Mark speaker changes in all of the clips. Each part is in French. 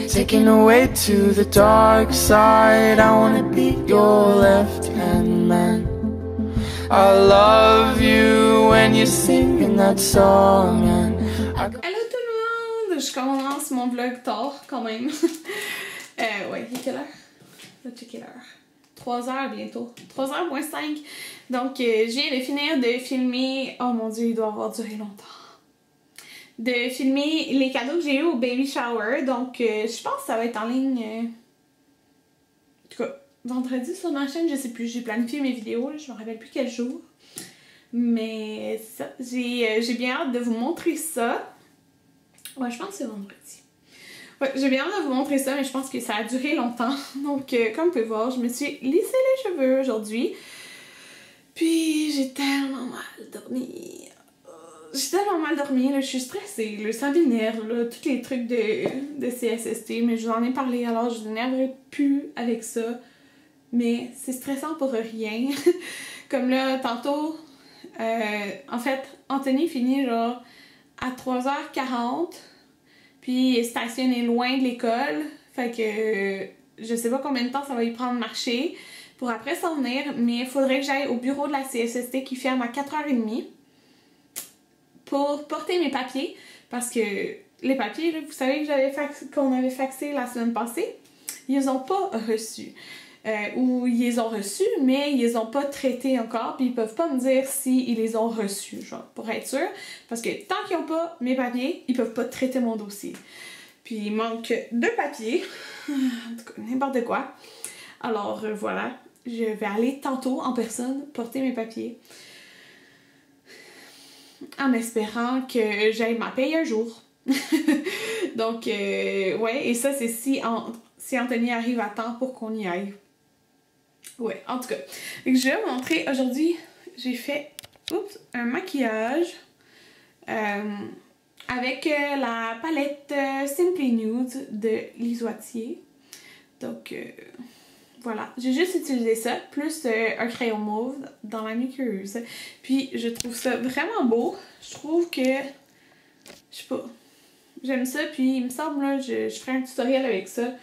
Speaker 1: taken away to the dark side. I wanna be your left-hand man. I love you when you're singing that song and
Speaker 2: Hello tout le monde! Je commence mon vlog tard quand même. Ouais, il est quelle heure? Je vais checker l'heure. 3h bientôt. 3h moins 5. Donc, je viens de finir de filmer. Oh mon dieu, il doit avoir duré longtemps. De filmer les cadeaux que j'ai eu au baby shower. Donc, je pense que ça va être en ligne. En tout cas, vendredi sur ma chaîne, je sais plus. J'ai planifié mes vidéos, là, je me rappelle plus quel jour. Mais ça, j'ai bien hâte de vous montrer ça. Ouais, je pense que c'est vendredi. Ouais, j'ai bien hâte de vous montrer ça, mais je pense que ça a duré longtemps. Donc, comme vous pouvez voir, je me suis lissé les cheveux aujourd'hui. Puis, j'ai tellement mal dormi. J'ai tellement mal dormi, là, je suis stressée, là, ça m'énerve, là, tous les trucs de CSST, mais je vous en ai parlé, alors je n'énerverai plus avec ça. Mais c'est stressant pour rien. Comme là, tantôt, en fait, Anthony finit genre à 3h40. Puis il est stationné loin de l'école. Fait que je sais pas combien de temps ça va y prendre marcher pour après s'en venir. Mais il faudrait que j'aille au bureau de la CSST qui ferme à 4h30 pour porter mes papiers. Parce que les papiers, là, vous savez que qu'on avait faxé la semaine passée, ils les ont pas reçus. Ou ils les ont reçus, mais ils les ont pas traités encore, puis ils peuvent pas me dire s'ils les ont reçus, genre, pour être sûr. Parce que tant qu'ils ont pas mes papiers, ils peuvent pas traiter mon dossier. Puis il manque 2 papiers, en tout cas, n'importe quoi. Alors voilà, je vais aller tantôt en personne porter mes papiers. En espérant que j'aille ma paye un jour. Donc, ouais, et ça, c'est si Anthony arrive à temps pour qu'on y aille. Ouais, en tout cas. Je vais vous montrer, aujourd'hui, j'ai fait un maquillage avec la palette Simply Nude de Lisoitier. Donc, voilà. J'ai juste utilisé ça, plus un crayon mauve dans la muqueuse. Puis, je trouve ça vraiment beau. Je trouve que, je sais pas, j'aime ça. Puis, il me semble, là, je ferai un tutoriel avec ça.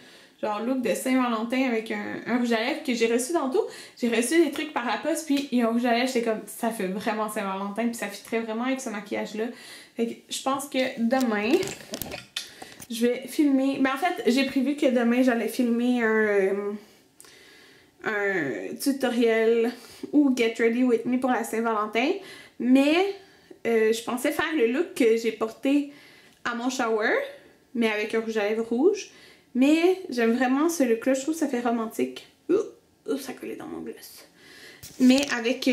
Speaker 2: Genre look de Saint-Valentin avec un rouge à lèvres que j'ai reçu tantôt. J'ai reçu des trucs par la poste, puis il y a un rouge à lèvres, j'étais comme, ça fait vraiment Saint-Valentin, puis ça fitterait vraiment avec ce maquillage-là. Fait que je pense que demain, je vais filmer... Ben en fait, j'ai prévu que demain, j'allais filmer un tutoriel ou Get Ready With Me pour la Saint-Valentin. Mais je pensais faire le look que j'ai porté à mon shower, mais avec un rouge à lèvres rouge. Mais j'aime vraiment ce look-là, je trouve que ça fait romantique. Ça collait dans mon gloss. Mais avec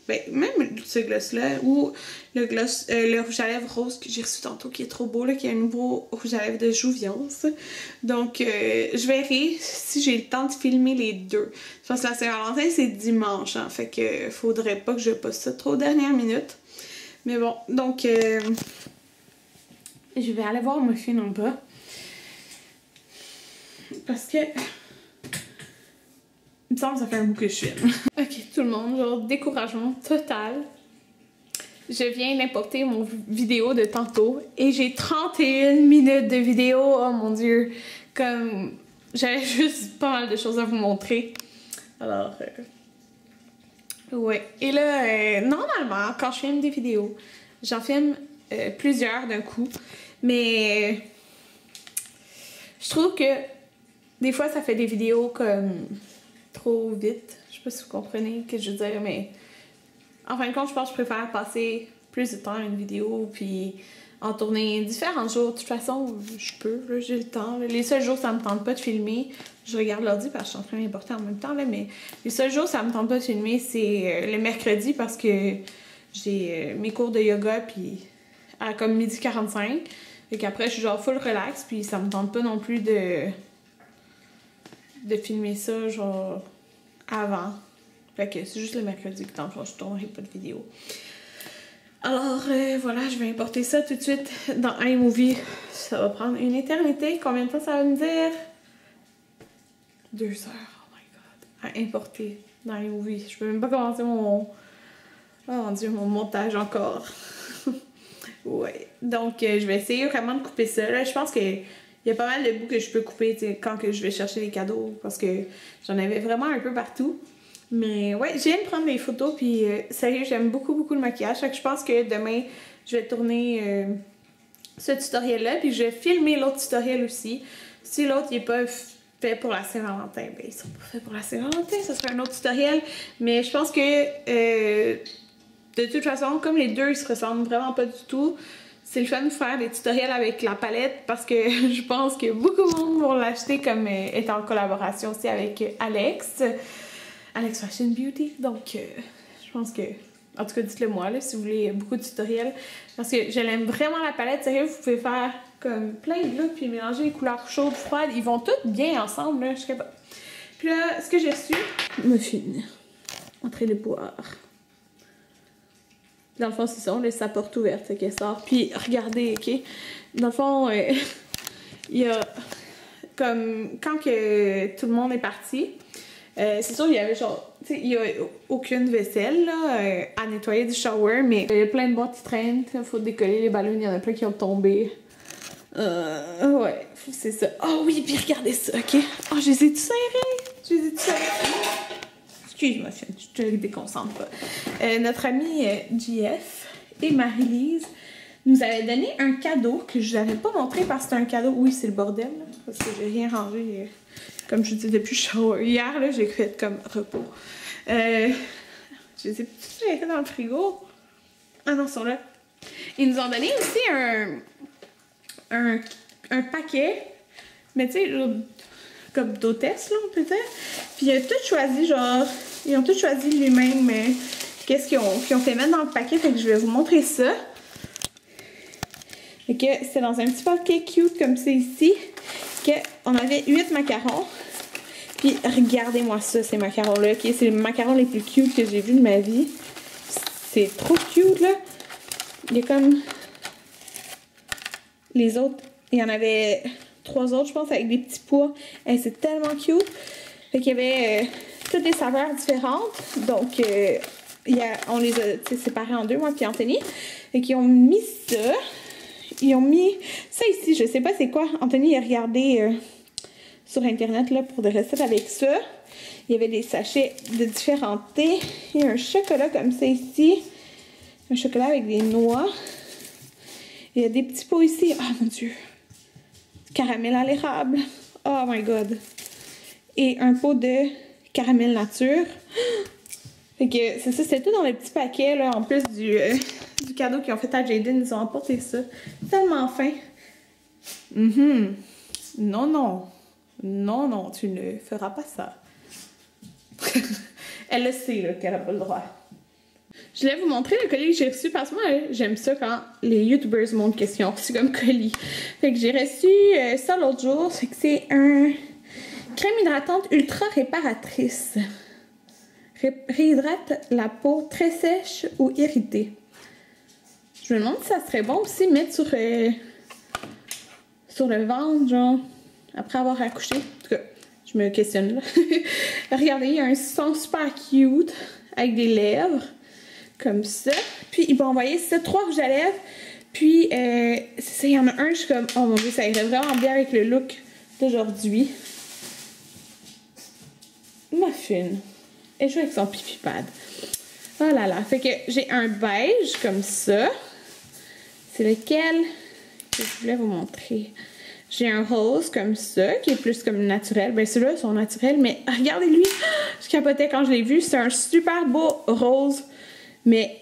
Speaker 2: ben, même ce gloss-là, ou le rouge à lèvres rose que j'ai reçu tantôt, qui est trop beau, là, qui est un nouveau rouge à lèvres de Jouviance. Donc, je verrai si j'ai le temps de filmer les deux. Je pense que la Saint-Valentin, c'est dimanche, hein, fait que faudrait pas que je poste ça trop dernière minute. Mais bon, donc, je vais aller voir Muffin en bas. Parce que... il me semble que ça fait un bout que je filme. Ok, tout le monde, genre découragement total. Je viens d'importer mon vidéo de tantôt et j'ai 31 minutes de vidéo. Oh mon dieu. Comme... j'avais juste pas mal de choses à vous montrer. Alors... ouais. Et là, normalement, quand je filme des vidéos, j'en filme plusieurs d'un coup. Mais... je trouve que des fois, ça fait des vidéos comme trop vite. Je sais pas si vous comprenez ce que je veux dire, mais en fin de compte, je pense que je préfère passer plus de temps à une vidéo puis en tourner différents jours. De toute façon, je peux, j'ai le temps. Les seuls jours, ça me tente pas de filmer. Je regarde l'ordi parce que je suis en train d'importer en même temps, là, mais les seuls jours, ça me tente pas de filmer, c'est le mercredi parce que j'ai mes cours de yoga puis à comme 12h45. Et qu'après, je suis genre full relax, puis ça me tente pas non plus de filmer ça, genre, avant. Fait que c'est juste le mercedi que je tournerai pas de vidéo. Alors, voilà, je vais importer ça tout de suite dans iMovie. Ça va prendre une éternité. Combien de temps ça va me dire? 2 heures, oh my god, à importer dans iMovie. Je peux même pas commencer mon... oh mon dieu, mon montage encore. Ouais, donc je vais essayer vraiment de couper ça. Là, je pense que Il y a pas mal de bouts que je peux couper quand que je vais chercher les cadeaux parce que j'en avais vraiment un peu partout. Mais ouais, je viens de prendre des photos puis sérieux, j'aime beaucoup le maquillage. Fait que je pense que demain, je vais tourner ce tutoriel-là puis je vais filmer l'autre tutoriel aussi. Si l'autre il est pas fait pour la Saint-Valentin, ben ils sont pas faits pour la Saint-Valentin, ça sera un autre tutoriel. Mais je pense que de toute façon, comme les deux ils se ressemblent vraiment pas du tout, c'est le fun de faire des tutoriels avec la palette parce que je pense que beaucoup de monde vont l'acheter comme étant en collaboration aussi avec Alex Fashion Beauty. Donc je pense que, en tout cas dites-le moi là, si vous voulez beaucoup de tutoriels parce que je l'aime vraiment la palette. Sérieux, vous pouvez faire comme plein de looks puis mélanger les couleurs chaudes, froides, ils vont toutes bien ensemble là, je sais pas. Puis là, ce que j'ai reçu, muffin en train de boire. Dans le fond, c'est ça, on laisse sa porte ouverte, fait qu'elle sort. Puis, regardez, OK? Dans le fond, il y a... Comme, quand que tout le monde est parti, c'est sûr, il y avait genre... Tu sais, il y a aucune vaisselle, là, à nettoyer du shower, mais il y a plein de boîtes qui traînent, il faut décoller les ballons, il y en a plein qui ont tombé. Ouais, c'est ça. Oh oui, puis regardez ça, OK? Oh, je les ai tous serrés! Excuse-moi, je te déconcentre pas. Notre amie JF et Marie-Lise nous avaient donné un cadeau que je n'avais pas montré parce que c'est un cadeau. Oui, c'est le bordel, là, parce que j'ai rien rangé. Comme je dis depuis shower. Hier, là, j'ai fait comme repos. Je les ai fait dans le frigo. Ah non, ils sont là. Ils nous ont donné aussi un paquet, mais tu sais, comme d'hôtesse, là, peut-être. Puis ils ont tout choisi, genre, ils ont tout choisi lui-même qu'est-ce qu'ils ont fait mettre dans le paquet. Fait que je vais vous montrer ça. Fait que c'est dans un petit paquet cute comme c'est ici. On avait 8 macarons. Puis regardez-moi ça, ces macarons-là. Okay? C'est les macarons les plus cute que j'ai vus de ma vie. C'est trop cute, là. Il y a comme... Les autres, il y en avait 3 autres, je pense, avec des petits pois. C'est tellement cute. Fait qu'il y avait toutes des saveurs différentes. Donc, on les a séparés en deux, moi et Anthony. Fait qu'ils ont mis ça. Ils ont mis ça ici. Je sais pas c'est quoi. Anthony a regardé sur Internet là, pour des recettes avec ça. Il y avait des sachets de différents thés. Il y a un chocolat comme ça ici. Un chocolat avec des noix. Il y a des petits pots ici. Oh mon Dieu. Caramel à l'érable. Oh my god. Et un pot de caramel nature. Fait que c'est ça, c'est tout dans les petits paquets là. En plus du cadeau qu'ils ont fait à Jaden, ils ont apporté ça. Tellement fin. Non, non. Non, non, tu ne feras pas ça. Elle le sait là, qu'elle n'a pas le droit. Je voulais vous montrer le colis que j'ai reçu parce que moi, j'aime ça quand les youtubers montrent qu'est-ce qu'ils ont reçu comme colis. Fait que j'ai reçu ça l'autre jour. C'est que c'est un crème hydratante ultra réparatrice. Réhydrate la peau très sèche ou irritée. Je me demande si ça serait bon aussi mettre sur le ventre, genre, après avoir accouché. En tout cas, je me questionne là. Regardez, il y a un son super cute avec des lèvres. Comme ça. Puis ils m'ont envoyé ça, 3 rouges à lèvres. Puis c'est ça, il y en a un, je suis comme, oh mon dieu, ça irait vraiment bien avec le look d'aujourd'hui. Muffin. Elle joue avec son pipi pad. Oh là là. Fait que j'ai un beige comme ça. C'est lequel que je voulais vous montrer. J'ai un rose comme ça, qui est plus comme naturel. Ben ceux-là sont naturels, mais regardez-lui. Je capotais quand je l'ai vu. C'est un super beau rose. Mais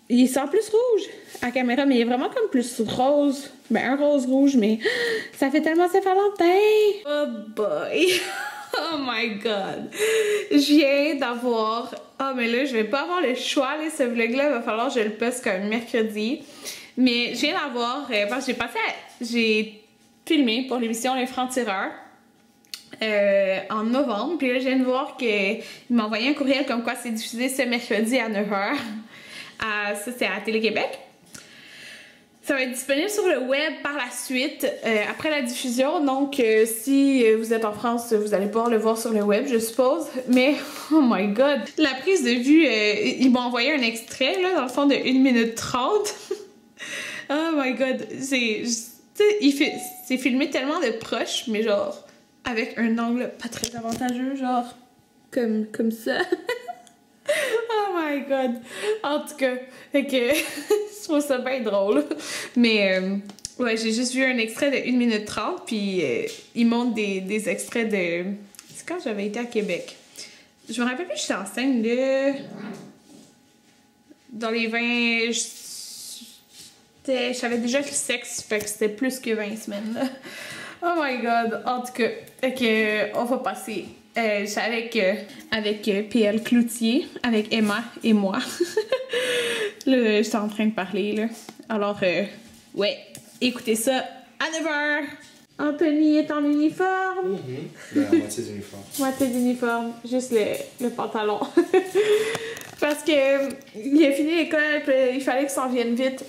Speaker 2: il sent plus rouge à la caméra, mais il est vraiment comme plus rose. Ben un rose rouge, mais ça fait tellement Saint-Valentin. Oh boy. Oh my god. Je viens d'avoir... Oh mais là, je vais pas avoir le choix. Là, ce vlog-là, il va falloir que je le poste comme mercredi. Mais je viens d'avoir... parce que j'ai filmé pour l'émission Les Francs-Tireurs. En novembre, puis là je viens de voir qu'il m'a envoyé un courriel comme quoi c'est diffusé ce mercredi à 9h. Ça c'est à Télé-Québec. Ça va être disponible sur le web par la suite après la diffusion, donc si vous êtes en France vous allez pouvoir le voir sur le web je suppose, mais oh my god, la prise de vue, ils m'ont envoyé un extrait là dans le fond de 1 minute 30. Oh my god, c'est c'est filmé tellement de proche, mais genre avec un angle pas très avantageux, genre comme ça. Oh my god! En tout cas, fait que je trouve ça bien drôle. Mais ouais, j'ai juste vu un extrait de 1 minute 30, puis ils montrent des extraits de. C'est quand j'avais été à Québec. Je me rappelle plus, j'étais enceinte de. Dans les 20. Je savais déjà que le sexe, fait que c'était plus que 20 semaines, là. Oh my god! En tout cas, fait que on va passer. J'étais avec PL Cloutier, avec Emma et moi. Là, j'étais en train de parler, là. Alors, ouais, écoutez ça à 9h. Anthony est en uniforme.
Speaker 3: La moitié d'uniforme.
Speaker 2: Moitié d'uniforme, juste le pantalon. Parce que il a fini l'école, il fallait qu'il s'en vienne vite.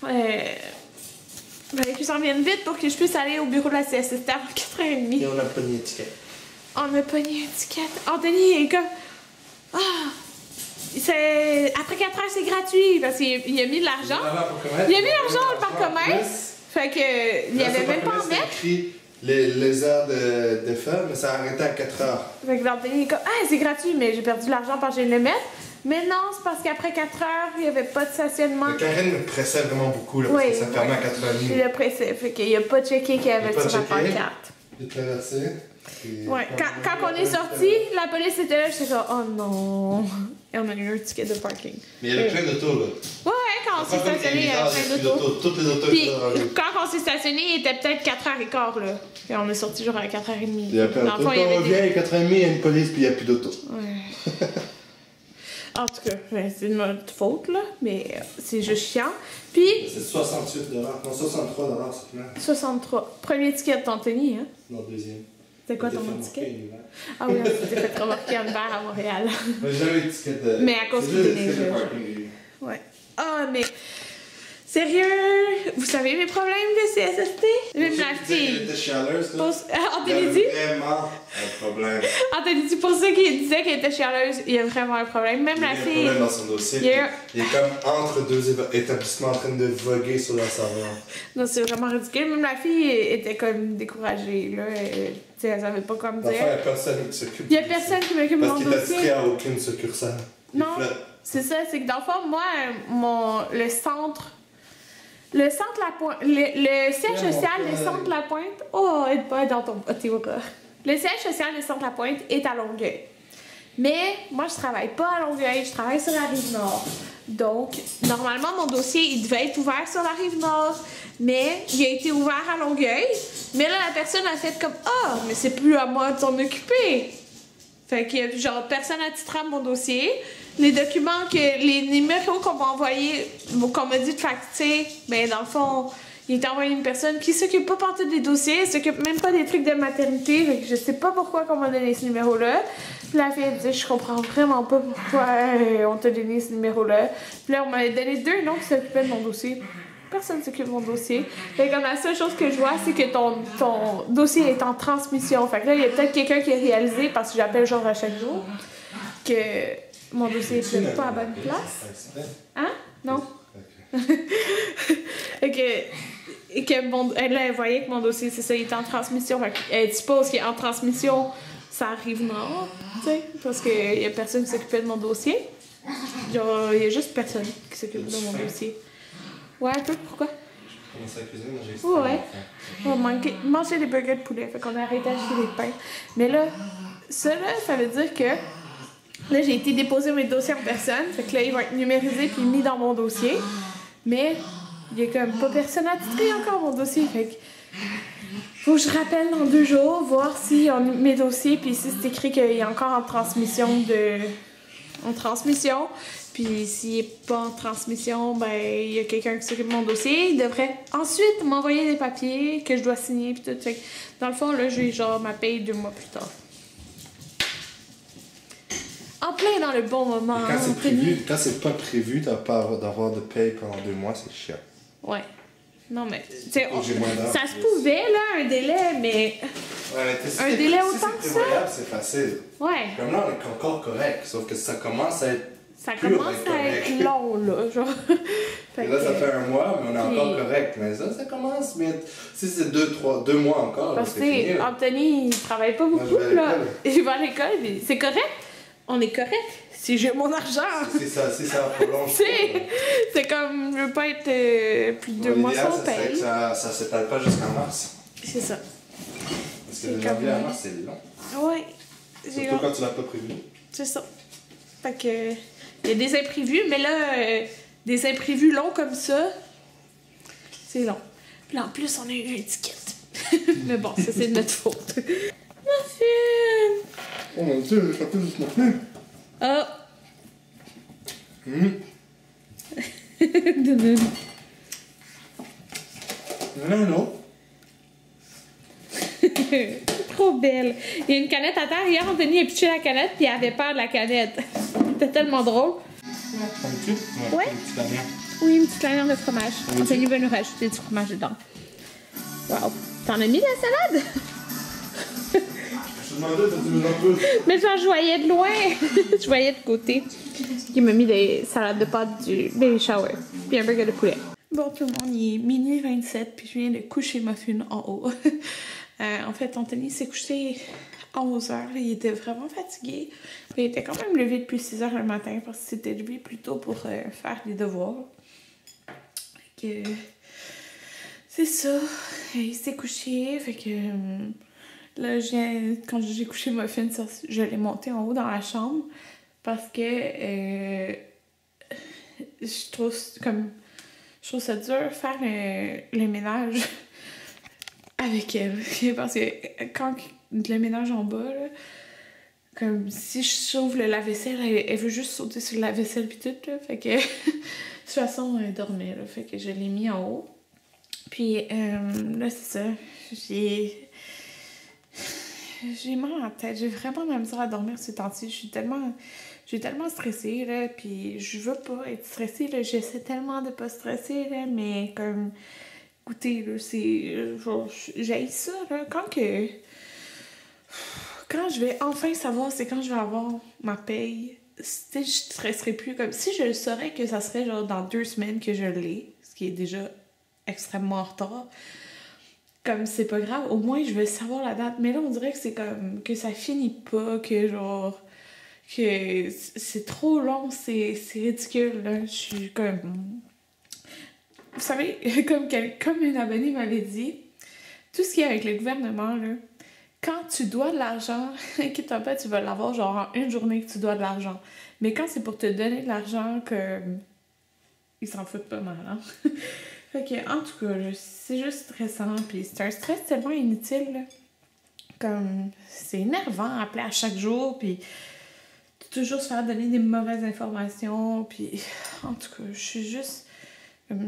Speaker 2: Il fallait qu'il s'en vienne vite pour que je puisse aller au bureau de la CSST à 4h30.
Speaker 3: Et on a pas d'étiquette.
Speaker 2: On a pogné une étiquette. Anthony est comme. Ah! Après 4 heures, c'est gratuit. Parce qu'il a mis de l'argent. Il a mis l'argent dans le parc commerce. Fait que. Il n'y avait même pas en mettre.
Speaker 3: Écrit les heures de feu, mais ça a arrêté à 4 heures.
Speaker 2: Fait que Anthony est comme. Ah, c'est gratuit, mais j'ai perdu l'argent parce que je viens de le mettre. Mais non, c'est parce qu'après 4 heures, il n'y avait pas de stationnement.
Speaker 3: Mais Karen me pressait vraiment beaucoup, là, parce que ça fermait à 4h30.
Speaker 2: Il le pressait. Fait qu'il n'a pas checké qu'il y avait sur la pancarte.
Speaker 3: J'ai traversé.
Speaker 2: Ouais, quand on est sorti, la police était là, j'étais comme, oh non. Et on a eu un ticket de parking.
Speaker 3: Mais il y avait plein d'autos, là.
Speaker 2: Ouais, quand on s'est stationné, il y avait plein d'autos.
Speaker 3: Toutes les autos
Speaker 2: Puis,
Speaker 3: étaient dans le...
Speaker 2: quand on s'est stationné, il était peut-être 4h15, là. Puis on est sorti genre à 4h30.
Speaker 3: Il y a plein d'autos. Quand on revient à 4h30, il y a une police, puis il n'y a plus d'auto.
Speaker 2: Ouais. En tout cas, c'est de notre faute, là. Mais c'est juste chiant. Puis.
Speaker 3: C'est 68$. Non, 63$, c'est plein.
Speaker 2: 63. Premier ticket d'Anthony, hein?
Speaker 3: Non, deuxième.
Speaker 2: C'était quoi ton ticket? Ah oui, on s'était fait remorquer en hiver à Montréal.
Speaker 3: J'ai jamais eu de ticket de...
Speaker 2: Mais à cause du déneigeur. Ouais. Ah, mais... Sérieux? Vous savez mes problèmes de CSST? Même la fille.
Speaker 3: Elle était chialeuse, là.
Speaker 2: Anthony dit?
Speaker 3: Vraiment un problème.
Speaker 2: Anthony dit, pour ceux qui disaient qu'elle était chialeuse, il y a vraiment un problème. Même la fille.
Speaker 3: Il y a un problème dans son dossier. Il est comme entre deux établissements en train de voguer sur leur serveur. Non, c'est vraiment ridicule. Même la fille était comme découragée, là. Elle savait pas quoi me dire. Enfin, il y a personne qui s'occupe. Il y a personne qui m'occupe de mon dossier. Parce qu'il est inscrit à aucune succursale. Non, c'est ça. C'est que dans le fond, moi, le centre La Pointe, le siège social des Centres La Pointe, oh, aide pas dans ton théorie. Le siège social des Centres La Pointe est à Longueuil. Mais moi, je travaille pas à Longueuil, je travaille sur la Rive-Nord. Donc, normalement, mon dossier, il devait être ouvert sur la Rive-Nord, mais il a été ouvert à Longueuil. Mais là, la personne a fait comme, ah, mais c'est plus à moi de s'en occuper. Fait que, genre, personne n'a titré à mon dossier. Les documents, les numéros qu'on m'a envoyés, qu'on m'a dit de facturer, ben dans le fond, il était envoyé une personne qui s'occupe pas partout des dossiers, elle s'occupe même pas des trucs de maternité, fait que je sais pas pourquoi qu'on m'a donné ce numéro-là. Puis la fille, elle dit, je comprends vraiment pas pourquoi on t'a donné ce numéro-là. Puis là, on m'avait donné 2 noms qui s'occupaient de mon dossier. Personne s'occupe de mon dossier. Fait que la seule chose que je vois, c'est que ton dossier est en transmission. Fait que là, il y a peut-être quelqu'un qui a réalisé, parce que j'appelle genre à chaque jour, que mon dossier est peut-être pas à bonne place. Hein? Non? Et que elle voyait que mon dossier, c'est ça, il est en transmission. Fait elle suppose qu'il est en transmission, ça arrive nord, tu sais, parce qu'il y a personne qui s'occupait de mon dossier. Genre, il y a juste personne qui s'occupe de mon dossier. Ouais, un peu, pourquoi? Je commence à cuisiner, moi j'ai essayé.
Speaker 2: Ouais. On mangeait des burgers de poulet, fait qu'on a arrêté d'acheter des pains. Mais là, ça veut dire que là, j'ai été déposer mes dossiers en personne. Fait que là, ils vont être numérisés puis mis dans mon dossier. Mais il y a comme pas personne à titrer encore mon dossier. Fait que faut que je rappelle dans 2 jours, voir si on mes dossiers, puis si c'est écrit qu'il est encore en transmission Puis s'il n'est pas en transmission, ben il y a quelqu'un qui s'occupe de mon dossier. Il devrait ensuite m'envoyer des papiers que je dois signer puis tout. Fait que, dans le fond, là, j'ai genre ma paye 2 mois plus tard. En plein dans le bon moment.
Speaker 3: Quand c'est pas prévu d'avoir de paye pendant 2 mois, c'est chiant.
Speaker 2: Ouais. Non, mais ça se pouvait, là, un délai, mais...
Speaker 3: Ouais, mais
Speaker 2: un délai autant que ça.
Speaker 3: C'est facile.
Speaker 2: Ouais.
Speaker 3: Comme là, on est encore correct, sauf que ça commence à être
Speaker 2: Ça commence à être long, là, genre.
Speaker 3: Et là, ça fait un mois, mais on est encore correct. Mais ça commence, mais si c'est 2 mois encore,
Speaker 2: parce que Anthony, il travaille pas beaucoup, là. Il va à l'école, mais c'est correct. On est correct. Si j'ai mon argent.
Speaker 3: C'est ça prolonge.
Speaker 2: C'est comme, je veux pas être plus de 2 mois sans paye.
Speaker 3: Ça s'étale pas jusqu'en mars.
Speaker 2: C'est ça.
Speaker 3: Parce que de janvier à mars, c'est long.
Speaker 2: Ouais.
Speaker 3: Surtout quand tu l'as pas prévu.
Speaker 2: C'est ça. Fait que, il y a des imprévus, mais là, des imprévus longs comme ça, c'est long. Puis là, en plus, on a eu une étiquette. Mais bon, ça, c'est de notre faute. Muffin!
Speaker 3: Oh mon Dieu, j'ai frappé juste muffin.
Speaker 2: Ah!
Speaker 3: Non.
Speaker 2: Trop belle. Il y a une canette à terre. Hier, Anthony a pitché la canette puis il avait peur de la canette. C'était tellement drôle. Ouais. Oui, une petite lanière de fromage. Anthony va nous rajouter du fromage dedans. Wow. T'en as mis de la salade?
Speaker 3: Je te demandais, t'as dit un peu.
Speaker 2: Mais genre, je voyais de loin. Je voyais de côté. Il m'a mis des salades de pâtes du baby shower. Puis un burger de poulet. Bon, tout le monde, il est minuit 27, puis je viens de coucher Muffin en haut. En fait, Anthony s'est couché à 11h. Il était vraiment fatigué. Il était quand même levé depuis 6h le matin parce qu'il s'était levé plus tôt pour faire des devoirs. Fait que c'est ça. Il s'est couché. Fait que là, quand j'ai couché Muffin, je l'ai monté en haut dans la chambre parce que je trouve ça dur faire le ménage avec elle. Parce que quand le ménage en bas, là, comme si je sauve le lave-vaisselle, elle veut juste sauter sur le lave-vaisselle pis tout, là. Fait que, de toute façon, elle dormait, là. Fait que je l'ai mis en haut. Puis, là, c'est ça. J'ai mal à la tête. J'ai vraiment de la misère à dormir ces temps-ci. Je suis tellement stressée, là, puis je veux pas être stressée, là. J'essaie tellement de pas stresser, là, mais comme... Écoutez, là, c'est... genre, j'haïs ça, là. Quand je vais enfin savoir, c'est quand je vais avoir ma paye. Je stresserai plus. Comme si je le saurais que ça serait, genre, dans 2 semaines que je l'ai, ce qui est déjà extrêmement en retard. Comme, c'est pas grave. Au moins, je vais savoir la date. Mais là, on dirait que c'est comme... que ça finit pas, que, genre... que c'est trop long, c'est ridicule, là. Je suis comme... Vous savez, comme une abonnée m'avait dit, tout ce qui est avec le gouvernement, là, quand tu dois de l'argent, inquiète-toi pas, tu vas l'avoir genre en une journée que tu dois de l'argent. Mais quand c'est pour te donner de l'argent, ils s'en foutent pas mal, hein. Fait que, en tout cas, c'est juste stressant, puis c'est un stress tellement inutile, là. Comme, c'est énervant à appeler à chaque jour, puis toujours se faire donner des mauvaises informations, puis en tout cas, je suis juste...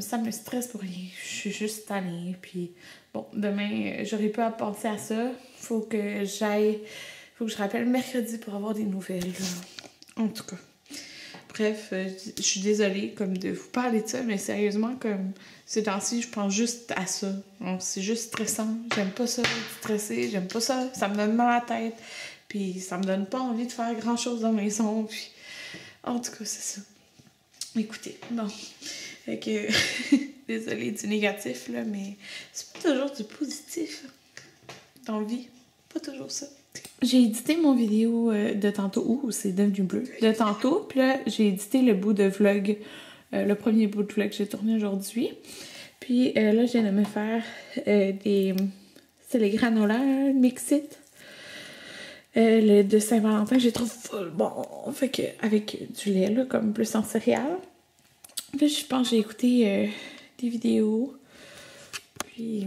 Speaker 2: Ça me stresse pour rien. Je suis juste tannée. Puis bon, demain, j'aurai pas à penser à ça. Faut que je rappelle mercredi pour avoir des nouvelles. En tout cas. Bref, je suis désolée comme de vous parler de ça, mais sérieusement, comme ces temps-ci, je pense juste à ça. C'est juste stressant. J'aime pas ça, être stressée. J'aime pas ça. Ça me donne mal à la tête. Puis ça me donne pas envie de faire grand-chose dans la maison. Puis en tout cas, c'est ça. Écoutez, bon... Fait que, désolée du négatif, là, mais c'est pas toujours du positif dans la vie. Pas toujours ça. J'ai édité mon vidéo de tantôt, c'est devenu bleu, de tantôt, puis là, j'ai édité le bout de vlog, le premier bout de vlog que j'ai tourné aujourd'hui. Puis là, je viens de me faire c'est les granola Mix-It. Le de Saint-Valentin, je les trouve full bon. Fait que, avec du lait, là, comme plus en céréales. Là, je pense que j'ai écouté des vidéos. Puis...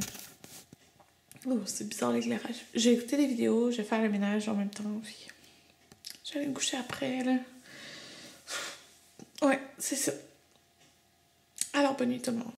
Speaker 2: Oh, c'est bizarre l'éclairage. J'ai écouté des vidéos, je vais faire le ménage en même temps. Puis... je vais aller me coucher après, là. Ouais, c'est ça. Alors, bonne nuit tout le monde.